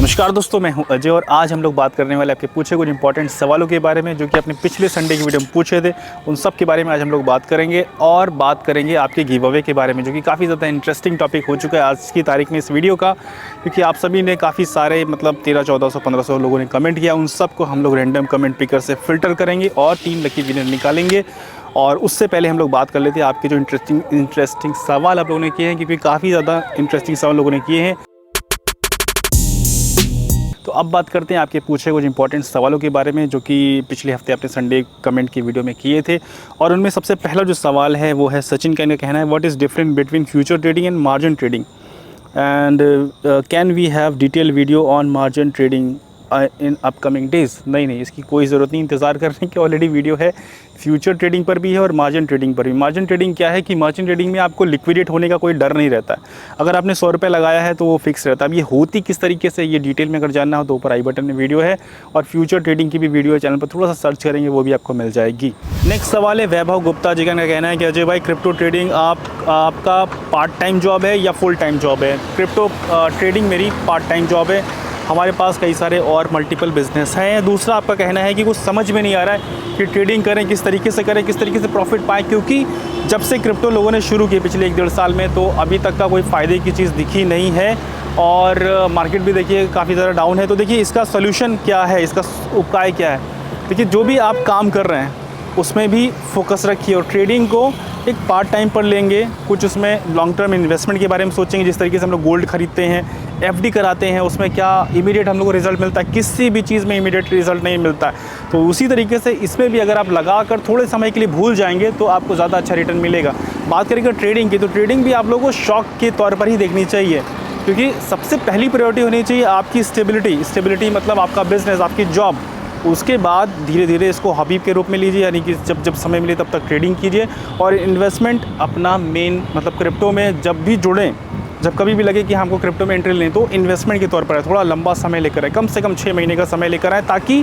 नमस्कार दोस्तों, मैं हूं अजय और आज हम लोग बात करने वाले आपके पूछे कुछ इंपॉर्टेंट सवालों के बारे में जो कि अपने पिछले संडे की वीडियो में पूछे थे। उन सब के बारे में आज हम लोग बात करेंगे और बात करेंगे आपके गिव अवे के बारे में, जो कि काफ़ी ज़्यादा इंटरेस्टिंग टॉपिक हो चुका है आज की तारीख में इस वीडियो का, क्योंकि आप सभी ने काफ़ी सारे 1300-1400-1500 लोगों ने कमेंट किया। उन सबको हम लोग रैंडम कमेंट पिकर से फ़िल्टर करेंगे और 3 लकी विनर निकालेंगे। और उससे पहले हम लोग बात कर लेते हैं आपके जो इंटरेस्टिंग सवाल आप लोगों ने किए हैं, क्योंकि काफ़ी ज़्यादा इंटरेस्टिंग सवाल लोगों ने किए हैं। तो अब बात करते हैं आपके पूछे कुछ इंपॉर्टेंट सवालों के बारे में, जो कि पिछले हफ्ते आपने संडे कमेंट की वीडियो में किए थे। और उनमें सबसे पहला जो सवाल है वो है सचिन का कहना है, what is different between future trading and margin trading and can we have detail video on margin trading in upcoming days. नहीं, इसकी कोई ज़रूरत नहीं इंतज़ार करने की, ऑलरेडी वीडियो है फ्यूचर ट्रेडिंग पर भी है और मार्जिन ट्रेडिंग पर भी। मार्जिन ट्रेडिंग क्या है कि मार्जिन ट्रेडिंग में आपको लिक्विडेट होने का कोई डर नहीं रहता है। अगर आपने 100 रुपये लगाया है तो वो फिक्स रहता है। अब ये होती किस तरीके से, ये डिटेल में अगर जानना हो तो ऊपर आई बटन में वीडियो है और फ्यूचर ट्रेडिंग की भी वीडियो है, चैनल पर थोड़ा सा सर्च करेंगे वो भी आपको मिल जाएगी। नेक्स्ट सवाल है वैभव गुप्ता जी का कहना है कि अजय भाई, क्रिप्टो ट्रेडिंग आपका पार्ट टाइम जॉब है या फुल टाइम जॉब है? क्रिप्टो ट्रेडिंग मेरी पार्ट टाइम जॉब है। हमारे पास कई सारे और मल्टीपल बिजनेस हैं। दूसरा, आपका कहना है कि कुछ समझ में नहीं आ रहा है कि ट्रेडिंग करें, किस तरीके से करें, किस तरीके से प्रॉफिट पाएँ, क्योंकि जब से क्रिप्टो लोगों ने शुरू की पिछले 1-1.5 साल में, तो अभी तक का कोई फ़ायदे की चीज़ दिखी नहीं है और मार्केट भी देखिए काफ़ी ज़्यादा डाउन है। तो देखिए इसका सोल्यूशन क्या है, इसका उपाय क्या है? देखिए जो भी आप काम कर रहे हैं उसमें भी फोकस रखिए और ट्रेडिंग को एक पार्ट टाइम पर लेंगे। कुछ उसमें लॉन्ग टर्म इन्वेस्टमेंट के बारे में सोचेंगे, जिस तरीके से हम लोग गोल्ड खरीदते हैं, एफडी कराते हैं, उसमें क्या इमीडिएट हम लोग को रिज़ल्ट मिलता है? किसी भी चीज़ में इमीडिएट रिज़ल्ट नहीं मिलता है। तो उसी तरीके से इसमें भी अगर आप लगा कर थोड़े समय के लिए भूल जाएंगे तो आपको ज़्यादा अच्छा रिटर्न मिलेगा। बात करेंगे ट्रेडिंग की, तो ट्रेडिंग भी आप लोगों को शौक के तौर पर ही देखनी चाहिए, क्योंकि सबसे पहली प्रायोरिटी होनी चाहिए आपकी स्टेबिलिटी मतलब आपका बिज़नेस, आपकी जॉब। उसके बाद धीरे धीरे इसको हॉबी के रूप में लीजिए, यानी कि जब समय मिले तब तक ट्रेडिंग कीजिए। और इन्वेस्टमेंट अपना मेन मतलब क्रिप्टो में जब भी जुड़ें, जब कभी भी लगे कि हमको क्रिप्टो में एंट्री लें, तो इन्वेस्टमेंट के तौर पर है, थोड़ा लंबा समय लेकर आए, कम से कम 6 महीने का समय लेकर आए, ताकि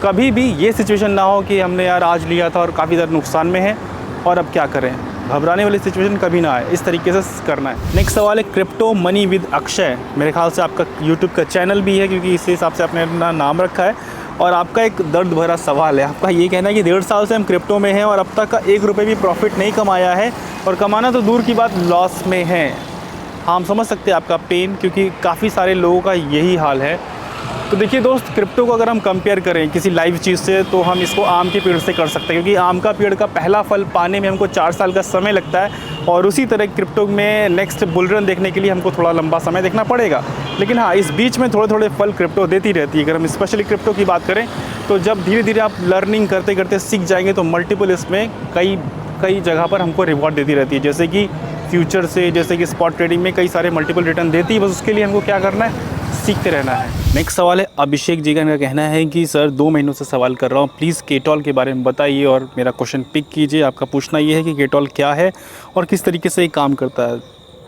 कभी भी ये सिचुएशन ना हो कि हमने यार आज लिया था और काफ़ी ज़्यादा नुकसान में है और अब क्या करें। घबराने वाली सिचुएशन कभी ना आए, इस तरीके से करना है। नेक्स्ट सवाल है क्रिप्टो मनी विद अक्षय। मेरे ख्याल से आपका यूट्यूब का चैनल भी है, क्योंकि इस हिसाब से आपने अपना नाम रखा है। और आपका एक दर्द भरा सवाल है, आपका ये कहना है कि 1.5 साल से हम क्रिप्टो में हैं और अब तक का 1 रुपये भी प्रॉफिट नहीं कमाया है, और कमाना तो दूर की बात लॉस में है। हाँ, हम समझ सकते हैं आपका पेन, क्योंकि काफ़ी सारे लोगों का यही हाल है। तो देखिए दोस्त, क्रिप्टो को अगर हम कंपेयर करें किसी लाइव चीज़ से, तो हम इसको आम के पेड़ से कर सकते हैं, क्योंकि आम का पेड़ का पहला फल पाने में हमको 4 साल का समय लगता है, और उसी तरह क्रिप्टो में नेक्स्ट बुल रन देखने के लिए हमको थोड़ा लंबा समय देखना पड़ेगा। लेकिन हाँ, इस बीच में थोड़े थोड़े फल क्रिप्टो देती रहती है। अगर हम स्पेशली क्रिप्टो की बात करें, तो जब धीरे धीरे आप लर्निंग करते करते सीख जाएंगे, तो मल्टीपल इसमें कई जगह पर हमको रिवॉर्ड देती रहती है, जैसे कि फ्यूचर से, जैसे कि स्पॉट ट्रेडिंग में कई सारे मल्टीपल रिटर्न देती है। बस उसके लिए हमको क्या करना है, सीखते रहना है। नेक्स्ट सवाल है अभिषेक जी का कहना है कि सर 2 महीनों से सवाल कर रहा हूँ, प्लीज़ केटॉल के बारे में बताइए और मेरा क्वेश्चन पिक कीजिए। आपका पूछना ये है कि केटॉल क्या है और किस तरीके से ये काम करता है।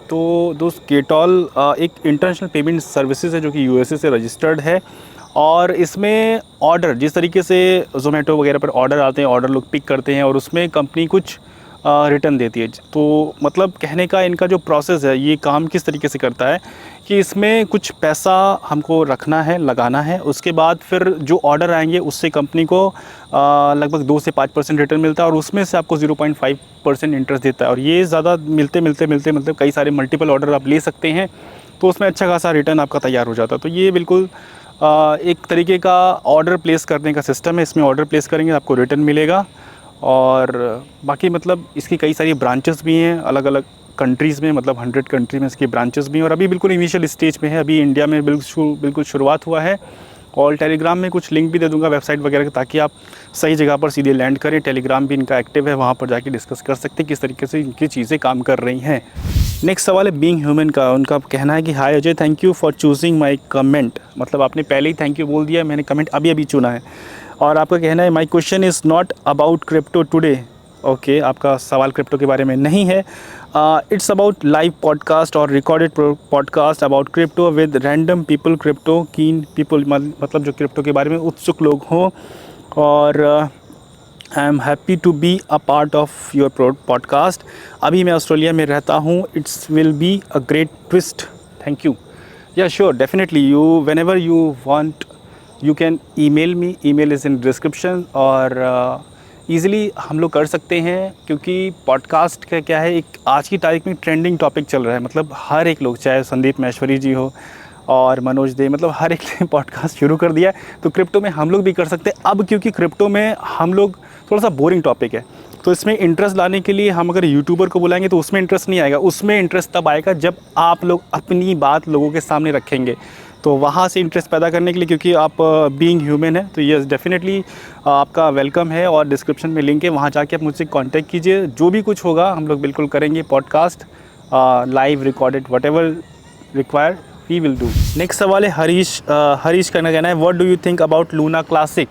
तो दोस्त, केटॉल एक इंटरनेशनल पेमेंट सर्विसेज है जो कि यूएसए से रजिस्टर्ड है, और इसमें ऑर्डर जिस तरीके से ज़ोमैटो वगैरह पर ऑर्डर आते हैं, ऑर्डर लोग पिक करते हैं और उसमें कंपनी कुछ रिटर्न देती है। तो मतलब कहने का इनका जो प्रोसेस है, ये काम किस तरीके से करता है कि इसमें कुछ पैसा हमको रखना है, लगाना है, उसके बाद फिर जो ऑर्डर आएंगे उससे कंपनी को लगभग 2 से 5% रिटर्न मिलता है, और उसमें से आपको 0.5% इंटरेस्ट देता है। और ये ज़्यादा मिलते मतलब कई सारे मल्टीपल ऑर्डर आप ले सकते हैं, तो उसमें अच्छा खासा रिटर्न आपका तैयार हो जाता है। तो ये बिल्कुल एक तरीके का ऑर्डर प्लेस करने का सिस्टम है। इसमें ऑर्डर प्लेस करेंगे, आपको रिटर्न मिलेगा। और बाकी मतलब इसकी कई सारी ब्रांचेस भी हैं अलग अलग कंट्रीज़ में, मतलब 100 कंट्री में इसकी ब्रांचेस भी हैं, और अभी बिल्कुल इनिशियल स्टेज में है। अभी इंडिया में बिल्कुल शुरुआत हुआ है। और टेलीग्राम में कुछ लिंक भी दे दूंगा वेबसाइट वगैरह, ताकि आप सही जगह पर सीधे लैंड करें। टेलीग्राम भी इनका एक्टिव है, वहाँ पर जाके डिस्कस कर सकते हैं किस तरीके से इनकी चीज़ें काम कर रही हैं। नेक्स्ट सवाल है बीइंग ह्यूमन का। उनका कहना है कि hi Ajay, thank you for choosing my comment. मतलब आपने पहले ही थैंक यू बोल दिया, मैंने कमेंट अभी चुना है। और आपका कहना है my question is not about crypto today. Okay, आपका सवाल क्रिप्टो के बारे में नहीं है। इट्स अबाउट लाइव पॉडकास्ट और recorded podcast about crypto with random people, crypto कीन पीपल, मतलब जो क्रिप्टो के बारे में उत्सुक लोग हों। और I am happy to be a part of your podcast. अभी मैं ऑस्ट्रेलिया में रहता हूँ। It's will be a great twist. Thank you. Yeah, sure, definitely. Whenever you want, you can email me. Email is in description. और easily हम लोग कर सकते हैं, क्योंकि पॉडकास्ट का क्या है, एक आज की तारीख में ट्रेंडिंग टॉपिक चल रहा है। मतलब हर एक लोग, चाहे संदीप महेश्वरी जी हो और मनोज दे, मतलब हर एक ने पॉडकास्ट शुरू कर दिया है। तो क्रिप्टो में हम लोग भी कर सकते हैं अब, क्योंकि क्रिप्टो में हम लोग थोड़ा सा बोरिंग टॉपिक है, तो इसमें इंटरेस्ट लाने के लिए हम अगर यूट्यूबर को बुलाएंगे तो उसमें इंटरेस्ट नहीं आएगा। उसमें इंटरेस्ट तब आएगा जब आप लोग अपनी बात लोगों के सामने रखेंगे, तो वहाँ से इंटरेस्ट पैदा करने के लिए, क्योंकि आप बीइंग ह्यूमन है, तो यस डेफिनेटली आपका वेलकम है। और डिस्क्रिप्शन में लिंक है, वहाँ जाके आप मुझसे कांटेक्ट कीजिए। जो भी कुछ होगा हम लोग बिल्कुल करेंगे, podcast live recorded, whatever required we will do. Next सवाल है हरीश का कहना है, what do you think about Luna classic.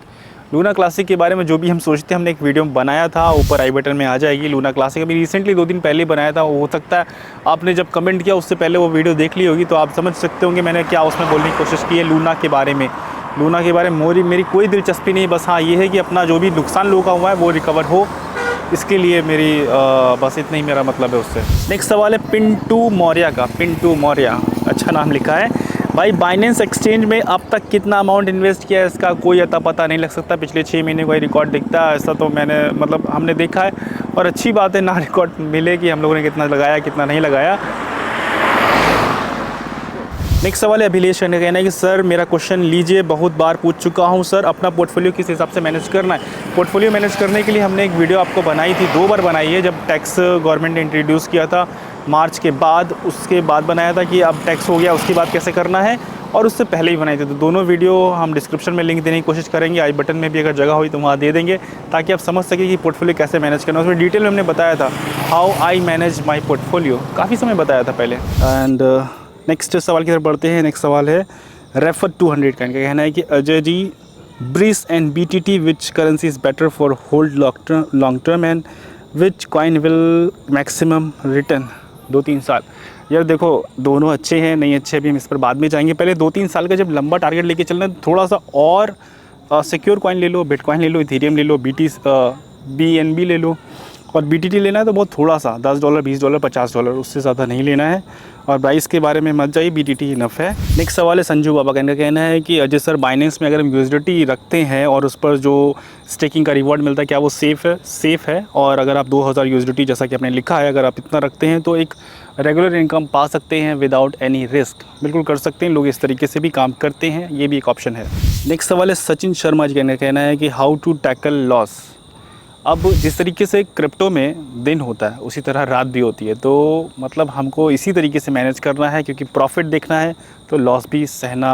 Luna classic के बारे में जो भी हम सोचते हैं, हमने एक वीडियो बनाया था, ऊपर आई बटन में आ जाएगी। लूना क्लासिक अभी रिसेंटली 2 दिन पहले बनाया था। हो सकता है आपने जब कमेंट किया उससे पहले वो वीडियो देख ली होगी, तो आप समझ सकते होंगे मैंने क्या उसमें बोलने की कोशिश की है लूना के बारे में। लूना के बारे में मेरी कोई दिलचस्पी नहीं, बस हाँ ये है कि अपना जो भी नुकसान लोगों का हुआ है वो रिकवर हो, इसके लिए मेरी बस इतना ही मेरा मतलब है उससे। नेक्स्ट सवाल है पिंटू मौर्य का। पिंटू मौर्य, अच्छा नाम लिखा है भाई। बाइनेंस एक्सचेंज में अब तक कितना अमाउंट इन्वेस्ट किया है, इसका कोई अता पता नहीं लग सकता। पिछले 6 महीने का रिकॉर्ड दिखता है, ऐसा तो मैंने मतलब हमने देखा है। और अच्छी बात है ना, रिकॉर्ड मिले कि हम लोगों ने कितना लगाया कितना नहीं लगाया। नेक्स्ट सवाल है अभिलेष का कहना है कि सर मेरा क्वेश्चन लीजिए, बहुत बार पूछ चुका हूं सर, अपना पोर्टफोलियो किस हिसाब से मैनेज करना है। पोर्टफोलियो मैनेज करने के लिए हमने एक वीडियो आपको बनाई थी, 2 बार बनाई है। जब टैक्स गवर्नमेंट ने इंट्रोड्यूस किया था मार्च के बाद, उसके बाद बनाया था कि अब टैक्स हो गया उसके बाद कैसे करना है, और उससे पहले ही बनाई थी। तो दोनों वीडियो हम डिस्क्रिप्शन में लिंक देने की कोशिश करेंगे, आई बटन में भी अगर जगह हुई तो वहाँ दे देंगे, ताकि आप समझ सकें कि पोर्टफोलियो कैसे मैनेज करना है। उसमें डिटेल में हमने बताया था how I manage my portfolio, काफ़ी समय बताया था पहले। एंड नेक्स्ट सवाल की तरफ बढ़ते हैं। नेक्स्ट सवाल है रेफर 200 का कहना है कि Ajay ji, breeze and BTT which currency is better for hold long term and which coin will maximum return 2-3 साल। यार देखो, दोनों अच्छे हैं, नहीं अच्छे भी हम इस पर बाद में जाएंगे। पहले 2-3 साल का जब लंबा टारगेट लेके चलना है, थोड़ा सा और सिक्योर कॉइन ले लो, बिटकॉइन ले लो, इथेरियम ले लो, BNB ले लो। और BTT लेना है तो बहुत थोड़ा सा, $10, $20, $50, उससे ज़्यादा नहीं लेना है। और प्राइस के बारे में मत जाइए, BTT इनफ है। नेक्स्ट सवाल है संजू बाबा का कहना है कि अजय सर, बाइनेंस में अगर हम USDT रखते हैं और उस पर जो स्टेकिंग का रिवॉर्ड मिलता है, क्या वो सेफ़ है? और अगर आप 2000 USDT जैसा कि आपने लिखा है, अगर आप इतना रखते हैं तो एक रेगुलर इनकम पा सकते हैं विदाउट एनी रिस्क। बिल्कुल कर सकते हैं, लोग इस तरीके से भी काम करते हैं, ये भी एक ऑप्शन है। नेक्स्ट सवाल है सचिन शर्मा जी का कहना है कि हाउ टू टैकल लॉस। अब जिस तरीके से क्रिप्टो में दिन होता है उसी तरह रात भी होती है, तो मतलब हमको इसी तरीके से मैनेज करना है, क्योंकि प्रॉफिट देखना है तो लॉस भी सहना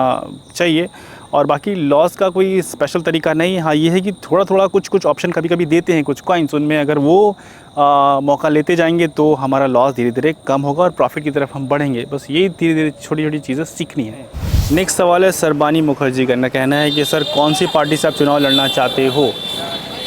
चाहिए। और बाकी लॉस का कोई स्पेशल तरीका नहीं। हाँ ये है कि थोड़ा थोड़ा कुछ ऑप्शन कभी कभी देते हैं कुछ कॉइन्स, उनमें अगर वो मौका लेते जाएंगे तो हमारा लॉस धीरे धीरे कम होगा और प्रॉफिट की तरफ हम बढ़ेंगे। बस यही धीरे धीरे छोटी छोटी चीज़ें सीखनी है। नेक्स्ट सवाल है सरबानी मुखर्जी का कहना है कि सर, कौन सी पार्टी से आप चुनाव लड़ना चाहते हो।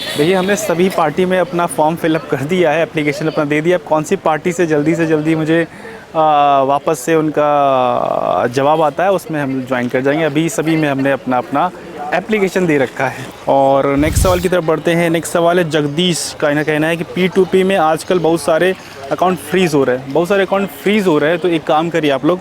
देखिए, हमने सभी पार्टी में अपना फॉर्म फिलअप कर दिया है, एप्लीकेशन अपना दे दिया। अब कौन सी पार्टी से जल्दी मुझे वापस से उनका जवाब आता है, उसमें हम ज्वाइन कर जाएंगे। अभी सभी में हमने अपना एप्लीकेशन दे रखा है। और नेक्स्ट सवाल की तरफ बढ़ते हैं। नेक्स्ट सवाल है जगदीश का कहना है कि P2P में आजकल बहुत सारे अकाउंट फ्रीज़ हो रहे हैं। तो एक काम करिए आप लोग,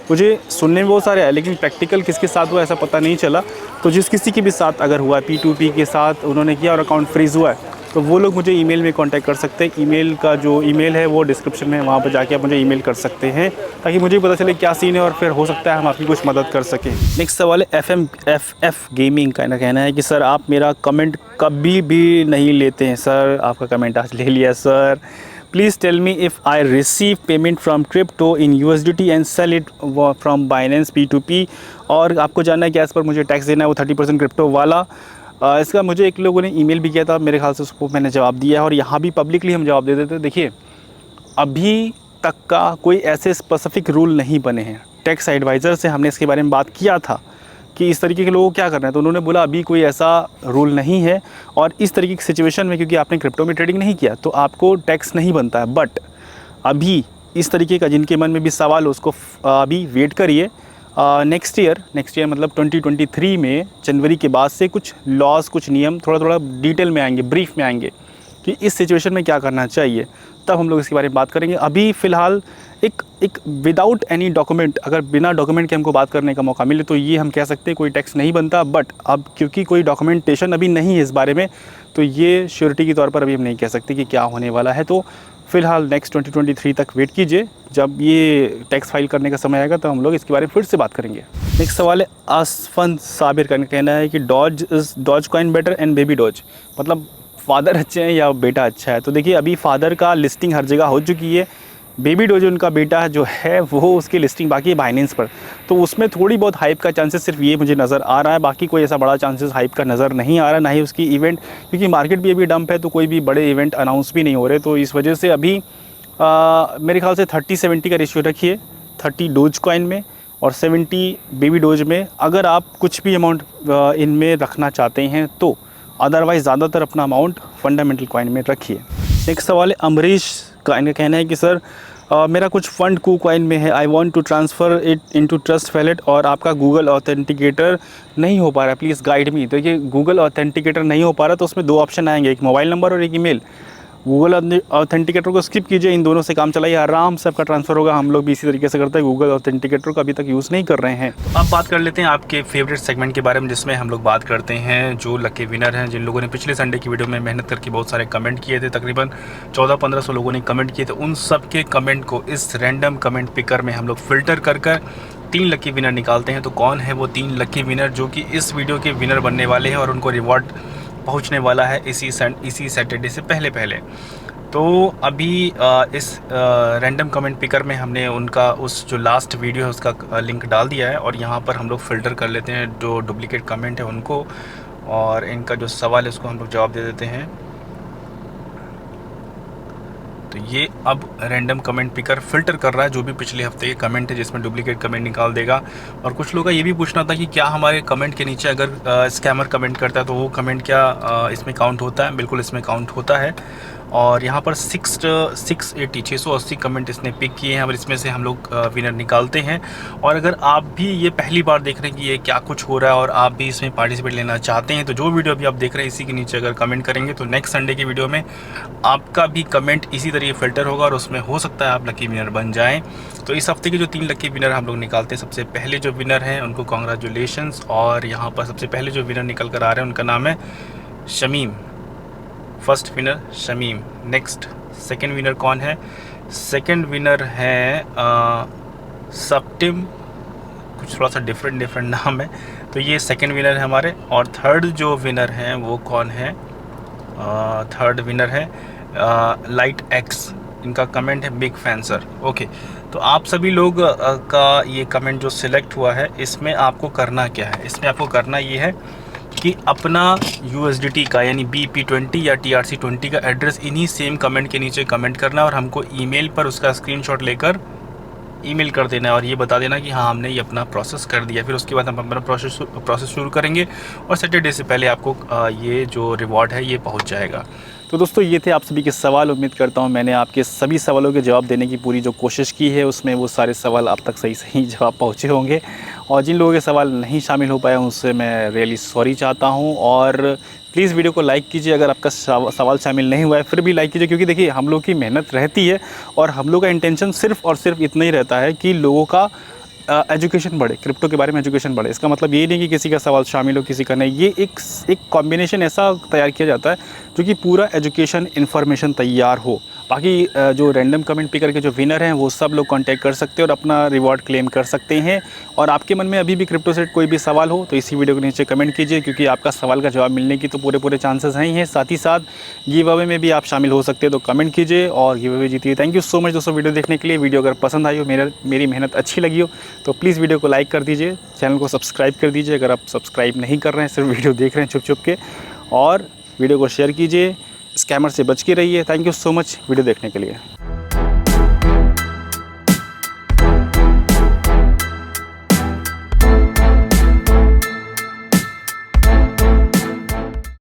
मुझे सुनने में बहुत सारे हैं, लेकिन प्रैक्टिकल किसके साथ हुआ ऐसा पता नहीं चला। तो जिस किसी के भी साथ अगर हुआ P2P के साथ उन्होंने किया और अकाउंट फ्रीज़ हुआ है, तो वो लोग मुझे ईमेल में कांटेक्ट कर सकते हैं। ईमेल का जो ईमेल है वो डिस्क्रिप्शन में, वहाँ पर जाके आप मुझे ईमेल कर सकते हैं, ताकि मुझे पता चले क्या सीन है और फिर हो सकता है हम आपकी कुछ मदद कर सकें। नेक्स्ट सवाल है FF गेमिंग का कहना है कि सर, आप मेरा कमेंट कभी भी नहीं लेते हैं। सर, आपका कमेंट आज ले लिया sir. Please tell me if I receive payment from crypto in USDT and sell it from Binance P2P। और आपको जानना है कि इस पर मुझे टैक्स देना है, वो 30% क्रिप्टो वाला। इसका मुझे एक लोगों ने ईमेल भी किया था, मेरे ख्याल से उसको मैंने जवाब दिया है, और यहाँ भी पब्लिकली हम जवाब दे देते हैं। देखिए, अभी तक का कोई ऐसे स्पेसिफिक रूल नहीं बने हैं। टैक्स एडवाइज़र से हमने इसके बारे में बात किया था कि इस तरीके के लोगों को क्या करना है, तो उन्होंने बोला अभी कोई ऐसा रूल नहीं है, और इस तरीके की सिचुएशन में, क्योंकि आपने क्रिप्टो में ट्रेडिंग नहीं किया, तो आपको टैक्स नहीं बनता है। बट अभी इस तरीके का जिनके मन में भी सवाल हो, उसको अभी वेट करिए। नेक्स्ट ईयर मतलब 2023 में जनवरी के बाद से कुछ लॉज, कुछ नियम थोड़ा डिटेल में आएंगे, ब्रीफ में आएंगे कि इस सिचुएशन में क्या करना चाहिए, तब हम लोग इसके बारे में बात करेंगे। अभी फ़िलहाल एक विदाउट एनी डॉक्यूमेंट, अगर बिना डॉक्यूमेंट के हमको बात करने का मौका मिले तो ये हम कह सकते हैं कोई टैक्स नहीं बनता। बट अब क्योंकि कोई डॉक्यूमेंटेशन अभी नहीं है इस बारे में, तो ये श्योरिटी के तौर पर अभी हम नहीं कह सकते कि क्या होने वाला है। तो फ़िलहाल नेक्स्ट 2023 तक वेट कीजिए, जब ये टैक्स फाइल करने का समय आएगा तो हम लोग इसके बारे में फिर से बात करेंगे। नेक्स्ट सवाल है आसफन साबिर का कहना है कि Doge coin better and baby Doge, मतलब फ़ादर अच्छे हैं या बेटा अच्छा है। तो देखिए अभी फ़ादर का लिस्टिंग हर जगह हो चुकी है, बेबी डोज उनका बेटा जो है वो उसकी लिस्टिंग बाकी है बाइनेंस पर, तो उसमें थोड़ी बहुत हाइप का चांसेस सिर्फ ये मुझे नज़र आ रहा है, बाकी कोई ऐसा बड़ा चांसेस हाइप का नज़र नहीं आ रहा, ना ही उसकी इवेंट, क्योंकि मार्केट भी अभी डंप है तो कोई भी बड़े इवेंट अनाउंस भी नहीं हो रहे। तो इस वजह से अभी मेरे ख्याल से 30-70 का रेशियो रखिए, 30 डोज कॉइन में और 70 बेबी डोज में, अगर आप कुछ भी अमाउंट इनमें रखना चाहते हैं तो। अदरवाइज़ ज़्यादातर अपना अमाउंट फंडामेंटल कॉइन में रखिए। नेक्स्ट सवाल है अमरीश का, इनका कहना है कि सर मेरा कुछ फ़ंड कू कॉइन में है, I want to transfer it into Trust Wallet और आपका गूगल ऑथेंटिकेटर नहीं हो पा रहा है, प्लीज़ गाइड मी। तो ये गूगल ऑथेंटिकेटर नहीं हो पा रहा तो उसमें 2 ऑप्शन आएंगे, एक मोबाइल नंबर और एक ईमेल। गूगल ऑथेंटिकेटर को स्किप कीजिए, इन दोनों से काम चलाइए, आराम से आपका ट्रांसफ़र होगा। हम लोग भी इसी तरीके से करते हैं, गूगल ऑथेंटिकेटर को अभी तक यूज़ नहीं कर रहे हैं। तो अब बात कर लेते हैं आपके फेवरेट सेगमेंट के बारे में, जिसमें हम लोग बात करते हैं जो लकी विनर हैं, जिन लोगों ने पिछले संडे की वीडियो में मेहनत करके बहुत सारे कमेंट किए थे, तकरीबन 1400-1500 लोगों ने कमेंट किए थे। उन सब के कमेंट को इस रैंडम कमेंट पिकर में हम लोग फ़िल्टर कर 3 लकी विनर निकालते हैं। तो कौन है वो 3 लकी विनर जो कि इस वीडियो के विनर बनने वाले हैं और उनको रिवॉर्ड पहुँचने वाला है इसी सैटरडे से पहले। तो अभी इस रैंडम कमेंट पिकर में हमने उनका उस जो लास्ट वीडियो है उसका लिंक डाल दिया है, और यहाँ पर हम लोग फ़िल्टर कर लेते हैं जो डुप्लीकेट कमेंट है उनको, और इनका जो सवाल है उसको हम लोग जवाब दे देते हैं। तो ये अब रैंडम कमेंट पिकर फ़िल्टर कर रहा है जो भी पिछले हफ्ते के कमेंट है, जिसमें डुप्लीकेट कमेंट निकाल देगा। और कुछ लोगों का ये भी पूछना था कि क्या हमारे कमेंट के नीचे अगर स्कैमर कमेंट करता है तो वो कमेंट क्या इसमें काउंट होता है? बिल्कुल इसमें काउंट होता है। और यहाँ पर 680 कमेंट इसने पिक किए हैं और इसमें से हम लोग विनर निकालते हैं। और अगर आप भी ये पहली बार देख रहे हैं कि ये क्या कुछ हो रहा है और आप भी इसमें पार्टिसिपेट लेना चाहते हैं, तो जो वीडियो अभी आप देख रहे हैं इसी के नीचे अगर कमेंट करेंगे तो नेक्स्ट संडे की वीडियो में आपका भी कमेंट इसी तरीके फ़िल्टर होगा और उसमें हो सकता है आप लकी विनर बन जाएँ। तो इस हफ्ते के जो 3 लकी विनर हम लोग निकालते हैं, सबसे पहले जो विनर हैं उनको कॉन्ग्रेचुलेशंस। और यहाँ पर सबसे पहले जो विनर निकल कर आ रहे हैं उनका नाम है Shamim, first winner Shamim. Next second winner कौन है? सेकंड विनर है सप्टिम, कुछ थोड़ा सा डिफरेंट नाम है, तो ये सेकंड विनर है हमारे। और थर्ड जो विनर हैं वो कौन है? थर्ड विनर है लाइट एक्स, इनका कमेंट है बिग फैन सर। ओके, तो आप सभी लोग का ये कमेंट जो सिलेक्ट हुआ है, इसमें आपको करना क्या है? इसमें आपको करना ये है कि अपना USDT का यानी BP20 या TRC20 का एड्रेस इन्हीं सेम कमेंट के नीचे कमेंट करना है और हमको ईमेल पर उसका स्क्रीनशॉट लेकर ईमेल कर देना है और ये बता देना कि हाँ हमने ये अपना प्रोसेस कर दिया। फिर उसके बाद हम अपना प्रोसेस शुरू करेंगे और सैटरडे से पहले आपको ये जो रिवॉर्ड है ये पहुँच जाएगा। तो दोस्तों ये थे आप सभी के सवाल। उम्मीद करता हूँ मैंने आपके सभी सवालों के जवाब देने की पूरी जो कोशिश की है उसमें वो सारे सवाल आप तक सही जवाब पहुँचे होंगे। और जिन लोगों के सवाल नहीं शामिल हो पाए उनसे मैं रियली सॉरी चाहता हूँ। और प्लीज़ वीडियो को लाइक कीजिए, अगर आपका सवाल शामिल नहीं हुआ है फिर भी लाइक कीजिए, क्योंकि देखिए हम लोग की मेहनत रहती है और हम लोग का इंटेंशन सिर्फ़ और सिर्फ इतना ही रहता है कि लोगों का एजुकेशन बढ़े, क्रिप्टो के बारे में एजुकेशन बढ़े। इसका मतलब ये नहीं कि किसी का सवाल शामिल हो किसी का नहीं, ये एक कॉम्बिनेशन ऐसा तैयार किया जाता है जो कि पूरा एजुकेशन इन्फॉर्मेशन तैयार हो। बाकी जो रैंडम कमेंट पिकर के जो विनर हैं वो सब लोग कांटेक्ट कर सकते हैं और अपना रिवॉर्ड क्लेम कर सकते हैं। और आपके मन में अभी भी क्रिप्टो से कोई भी सवाल हो तो इसी वीडियो के नीचे कमेंट कीजिए, क्योंकि आपका सवाल का जवाब मिलने की तो पूरे चांसेस हैं। साथ ही साथ गिव अवे में भी आप शामिल हो सकते हैं, तो कमेंट कीजिए और गिव अवे जीतिए। थैंक यू सो मच दोस्तों वीडियो देखने के लिए। वीडियो अगर पसंद आई हो, मेरी मेहनत अच्छी लगी हो तो प्लीज़ वीडियो को लाइक कर दीजिए, चैनल को सब्सक्राइब कर दीजिए अगर आप सब्सक्राइब नहीं कर रहे हैं, सिर्फ वीडियो देख रहे हैं छुप के, और वीडियो को शेयर कीजिए। स्कैमर से बच के रहिए। Thank you so much video देखने के लिए।